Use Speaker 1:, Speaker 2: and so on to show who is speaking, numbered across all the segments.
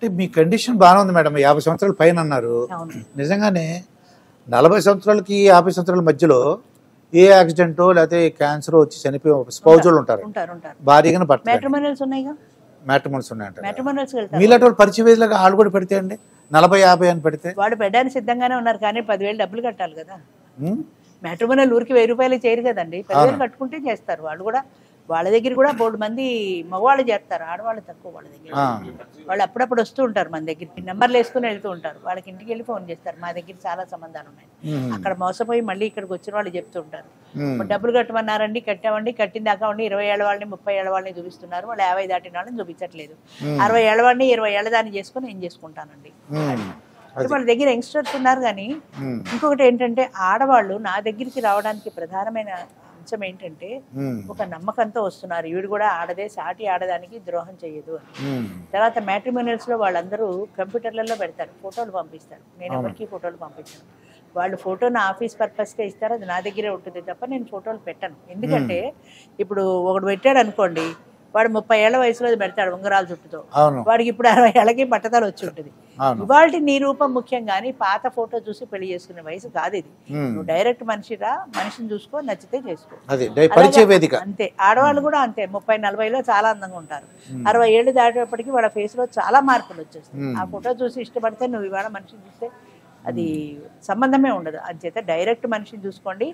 Speaker 1: అంటే మీ కండిషన్ బాగానే ఉంది మేడం, 50 సంవత్సరాల పైన అన్నారు. నిజంగానే 40 సంవత్సరాలకి 50 సంవత్సరాల మధ్యలో ఏ యాక్సిడెంటో లేకపోతే క్యాన్సర్ వచ్చి చనిపోయే స్పౌజులు ఉంటారు, భారీగానే పడతారు. మ్యాట్రిమోనీస్ ఉన్నాయంట. మీలాంటి వాళ్ళు పరిచయ వేదిలాగా వాళ్ళు కూడా పెడితే అండి 40-50 అని పెడితే
Speaker 2: వాడు పెట్టడానికి సిద్ధంగానే ఉన్నారు, కానీ 10,000 డబ్బులు కట్టాలి కదా. మ్యాట్రిమోనియల్ ఊరికి 1000 రూపాయలు చేయరు కదండి, 10,000 కట్టుకుంటే చేస్తారు. వాళ్ళు కూడా వాళ్ళ దగ్గర కూడా 3 మంది మగవాళ్ళు చేస్తారు, ఆడవాళ్ళు తక్కువ. వాళ్ళ దగ్గర వాళ్ళు అప్పుడప్పుడు వస్తూ ఉంటారు మన దగ్గరికి, నెంబర్లు వేసుకుని వెళ్తూ ఉంటారు. వాళ్ళకి ఇంటికి వెళ్ళి ఫోన్ చేస్తారు, మా దగ్గర చాలా సంబంధాలు ఉన్నాయి. అక్కడ మోసపోయి మళ్ళీ ఇక్కడికి వచ్చిన వాళ్ళు చెప్తూ ఉంటారు, డబ్బులు కట్టమన్నారండి, కట్టామండి, కట్టింది దాకా ఉండి 20 ఏళ్ళ వాళ్ళని 30 ఏళ్ళ వాళ్ళని చూపిస్తున్నారు, వాళ్ళు 50 దాటిన వాళ్ళని చూపించట్లేదు. 60 ఏళ్ళ వాడిని 20 ఏళ్ళ దాన్ని చేసుకుని ఏం చేసుకుంటానండి. వాళ్ళ దగ్గర యంగ్స్టర్స్ ఉన్నారు. కానీ ఇంకొకటి ఏంటంటే, ఆడవాళ్ళు నా దగ్గరికి రావడానికి ప్రధానమైన అంశం ఏంటంటే, ఒక నమ్మకంతో వస్తున్నారు, ఈవిడ కూడా ఆడదే, సాటి ఆడదానికి ద్రోహం చేయదు అని. తర్వాత మ్యాట్రిమోనియల్స్ లో వాళ్ళందరూ కంప్యూటర్లలో పెడతారు, ఫోటోలు పంపిస్తారు. నేను ఎవరికి ఫోటోలు పంపించాను, వాళ్ళు ఫోటో నా ఆఫీస్ పర్పస్గా ఇస్తారు, అది నా దగ్గరే ఉంటుంది తప్ప నేను ఫోటోలు పెట్టను. ఎందుకంటే ఇప్పుడు ఒకడు పెట్టాడు అనుకోండి, వాడు 30 ఏళ్ల వయసులో పెడతాడు ఉంగరాల చుట్టుతో, వాడికి ఇప్పుడు 60 ఏళ్ళకి బట్టతలు వచ్చి ఉంటుంది. ఇవాళ నీ రూపం ముఖ్యం, కానీ పాత ఫోటో చూసి పెళ్లి చేసుకునే వయసు కాదు ఇది. నువ్వు డైరెక్ట్ మనిషిని చూసుకో, నచ్చితే చేసుకో, అంతే. ఆడవాళ్ళు కూడా అంతే, 30-40లో చాలా అందంగా ఉంటారు, 60 ఏళ్ళు దాటేపటికి వాళ్ళ ఫేస్ లో చాలా మార్పులు వచ్చేస్తాయి. ఆ ఫోటో చూసి ఇష్టపడితే నువ్వు ఇవాళ మనిషిని చూస్తే అది సంబంధమే ఉండదు. అంచేత డైరెక్ట్ మనిషిని చూసుకోండి,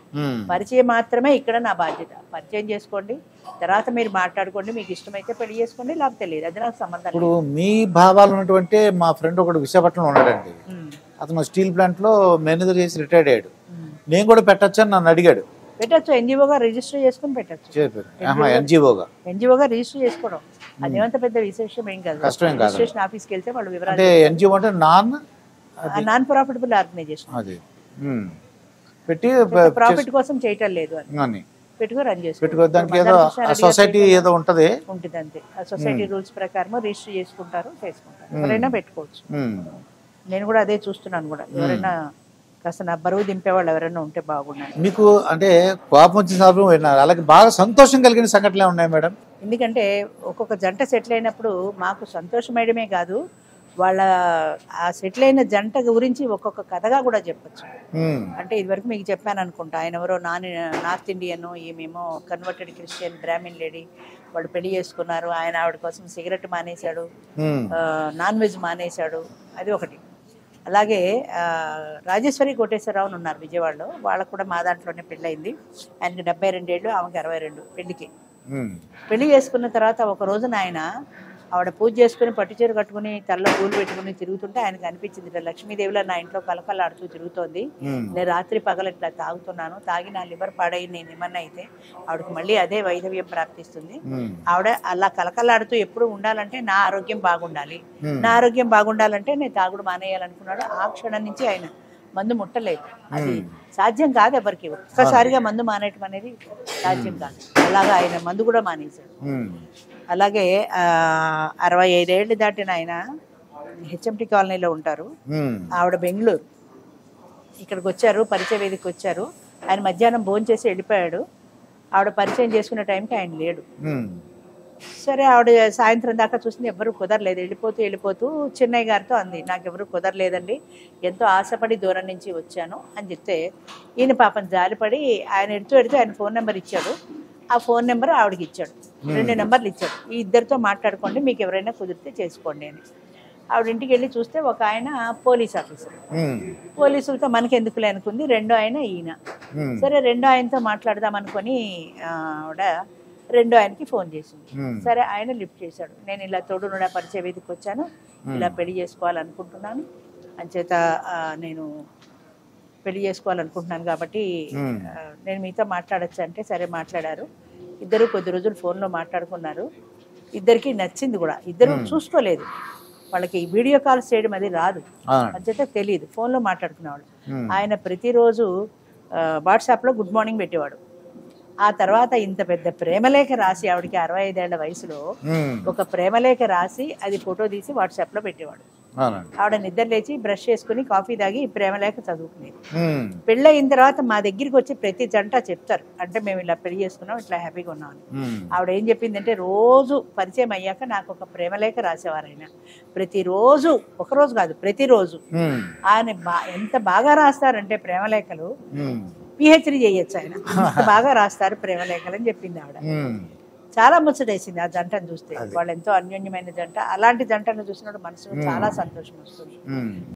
Speaker 2: పరిచయం మాత్రమే ఇక్కడ నా బాధ్యత. పరిచయం చేసుకోండి, తర్వాత మీరు మాట్లాడుకోండి, మీకు ఇష్టమైతే పెళ్లి చేసుకోండి, లేకపోతే లేదు, అది నాకు సంబంధం.
Speaker 1: ఇప్పుడు మీ భావాలు ఉన్నటువంటి మా ఫ్రెండ్ ఒకటి విశాఖపట్నంలో ఉన్నాడండి, అతను స్టీల్ ప్లాంట్ లో మేనేజర్ చేసి రిటైర్డ్ అయ్యాడు. నేను కూడా పెట్టచ్చు అని నన్ను అడిగాడు.
Speaker 2: పెట్టచ్చు, ఎన్జిఓగా రిజిస్టర్ చేసుకుని పెట్టచ్చు. ఎన్జిఓగా రిజిస్టర్ చేసుకోవడం అదేమంత పెద్ద విశేషం ఏం కాదు. రిజిస్ట్రేషన్ ఆఫీస్కి వెళ్తే వాళ్ళు వివరాలు.
Speaker 1: ఎన్జిఓ అంటే
Speaker 2: నాన్ ప్రాఫిటబుల్ ఆర్గనైజేషన్,
Speaker 1: పెట్టి
Speaker 2: ప్రాఫిట్ కోసం చేయటం లేదు అని పెట్టుకో రన్ చేసుకో.
Speaker 1: సొసైటీ ఏదో ఉంటుంది
Speaker 2: అంతే. ఆ సొసైటీ రూల్స్ ప్రకారం రిజిస్టర్ చేసుకుంటారు, ఎవరైనా పెట్టుకోవచ్చు. నేను కూడా అదే చూస్తున్నాను కూడా, ఎవరైనా కాస్త నా బరువు దింపేవాళ్ళు ఎవరైనా ఉంటే బాగున్నాను.
Speaker 1: మీకు అంటే కోపం వచ్చిన సందర్భం విన్నారు, అలాగే బాగా సంతోషం కలిగిన సంఘటనలు ఉన్నాయి మేడం?
Speaker 2: ఎందుకంటే ఒక్కొక్క జంట సెటిల్ అయినప్పుడు మాకు సంతోషమేయడమే కాదు, వాళ్ళ ఆ సెటిల్ అయిన జంట గురించి ఒక్కొక్క కథగా కూడా చెప్పచ్చు. అంటే ఇదివరకు మీకు చెప్పాను అనుకుంటా, ఆయన ఎవరో నార్త్ ఇండియన్, ఈమెమో కన్వర్టెడ్ క్రిస్టియన్ బ్రాహ్మిన్ లేడీ, వాళ్ళు పెళ్లి చేసుకున్నారు. ఆయన ఆవిడ కోసం సిగరెట్ మానేశాడు, నాన్ వెజ్ మానేశాడు, అది ఒకటి. అలాగే రాజేశ్వరి కోటేశ్వరరావు ఉన్నారు విజయవాడలో, వాళ్ళకు కూడా మా దాంట్లోనే పెళ్ళయింది. ఆయనకి 72 ఏళ్ళు, ఆమెకి 62. పెళ్లి చేసుకున్న తర్వాత ఒక రోజున ఆయన ఆవిడ పూజ చేసుకుని పట్టుచీర కట్టుకుని తలలో పూలు పెట్టుకుని తిరుగుతుంటే ఆయనకు అనిపించింది, లక్ష్మీదేవిలో నా ఇంట్లో కలకలాడుతూ తిరుగుతోంది, నేను రాత్రి పగలు ఇట్లా తాగుతున్నాను, తాగి నా లివర్ పాడై నేను ఏమన్నా అయితే ఆవిడకి మళ్ళీ అదే వైధవ్యం ప్రాప్తిస్తుంది. ఆవిడ అలా కలకలాడుతూ ఎప్పుడు ఉండాలంటే నా ఆరోగ్యం బాగుండాలి, నా ఆరోగ్యం బాగుండాలంటే నేను తాగుడు మానేయాలనుకున్నాడు. ఆ క్షణం నుంచి ఆయన మందు ముట్టలేదు. అది సాధ్యం కాదు ఎవరికి, ఒక్కసారిగా మందు మానేయటం అనేది సాధ్యం కాదు. అలాగా ఆయన మందు కూడా మానేశాడు. అలాగే 65 ఏళ్ళు దాటిన ఆయన హెచ్ఎంటి కాలనీలో ఉంటారు, ఆవిడ బెంగళూరు. ఇక్కడికి వచ్చారు, పరిచయ వేదికకి వచ్చారు. ఆయన మధ్యాహ్నం భోజనం చేసి వెళ్ళిపోయాడు. ఆవిడ పరిచయం చేసుకునే టైంకి ఆయన లేడు. సరే, ఆవిడ సాయంత్రం దాకా చూసింది, ఎవరు కుదరలేదు. వెళ్ళిపోతూ చిన్నయ్య గారితో అంది, నాకెవరు కుదరలేదండి, ఎంతో ఆశపడి దూరం నుంచి వచ్చాను అని చెప్తే, ఈయన పాపం జాలిపడి ఆయన ఎడుతూ ఆయన ఫోన్ నెంబర్ ఇచ్చాడు. ఆ ఫోన్ నెంబర్ ఆవిడకి ఇచ్చాడు, 2 నెంబర్లు ఇచ్చాడు. ఈ ఇద్దరితో మాట్లాడుకోండి, మీకు ఎవరైనా కుదిరితే చేసుకోండి అని. ఆవిడ ఇంటికి వెళ్ళి చూస్తే ఒక ఆయన పోలీస్ ఆఫీసర్, పోలీసులతో మనకి ఎందుకులే అనుకుంది. రెండో ఆయన ఈయన. సరే, రెండో ఆయనతో మాట్లాడదాం అనుకుని ఆవిడ రెండో ఆయనకి ఫోన్ చేసింది. సరే, ఆయన లిఫ్ట్ చేశాడు. నేను ఇలా తోడునుడ పరిచయ వేదికకి వచ్చాను, ఇలా పెళ్లి చేసుకోవాలనుకుంటున్నాను, అంచేత నేను పెళ్లి చేసుకోవాలనుకుంటున్నాను కాబట్టి నేను మీతో మాట్లాడచ్చు అంటే, సరే మాట్లాడారు. ఇద్దరు కొద్ది రోజులు ఫోన్లో మాట్లాడుకున్నారు. ఇద్దరికి నచ్చింది కూడా. ఇద్దరు చూసుకోలేదు, వాళ్ళకి వీడియో కాల్స్ చేయడం అది రాదు, అంచేత తెలియదు. ఫోన్లో మాట్లాడుకునేవాళ్ళు. ఆయన ప్రతిరోజు వాట్సాప్లో గుడ్ మార్నింగ్ పెట్టేవాడు. ఆ తర్వాత ఇంత పెద్ద ప్రేమలేఖ రాసి, ఆవిడకి 65 ఏళ్ల వయసులో ఒక ప్రేమలేఖ రాసి అది ఫోటో తీసి వాట్సాప్లో పెట్టేవాడు.
Speaker 1: అవునండి.
Speaker 2: ఆవిడ నిద్ర లేచి బ్రష్ చేసుకుని కాఫీ తాగి ప్రేమలేఖ చదువుకునేది.
Speaker 1: ఉమ్,
Speaker 2: పెళ్ళయిన తర్వాత మా దగ్గరికి వచ్చి ప్రతి జంట చెప్తారు, అంటే మేము ఇలా పెళ్లి చేసుకున్నాం, ఇట్లా హ్యాపీగా ఉన్నాం అని.
Speaker 1: ఉమ్,
Speaker 2: ఆవిడ ఏం చెప్పిందంటే, రోజు పరిచయం అయ్యాక నాకు ఒక ప్రేమలేఖ రాసేవారు ఆయన. ప్రతిరోజు, ఒకరోజు కాదు ప్రతిరోజు.
Speaker 1: ఉమ్,
Speaker 2: ఆయన ఎంత బాగా రాస్తారంటే ప్రేమలేఖలు,
Speaker 1: ఉమ్,
Speaker 2: పిహెచ్డి చేయొచ్చు ఆయన, అంత బాగా రాస్తారు ప్రేమలేఖలు అని చెప్పింది ఆవిడ.
Speaker 1: ఉమ్.
Speaker 2: చాలా ముచ్చటేసింది ఆ జంటను చూస్తే. వాళ్ళు ఎంతో అన్యోన్యమైన జంట. అలాంటి జంటను చూసినప్పుడు మనసుకు చాలా సంతోషం వస్తుంది.
Speaker 1: ఉమ్.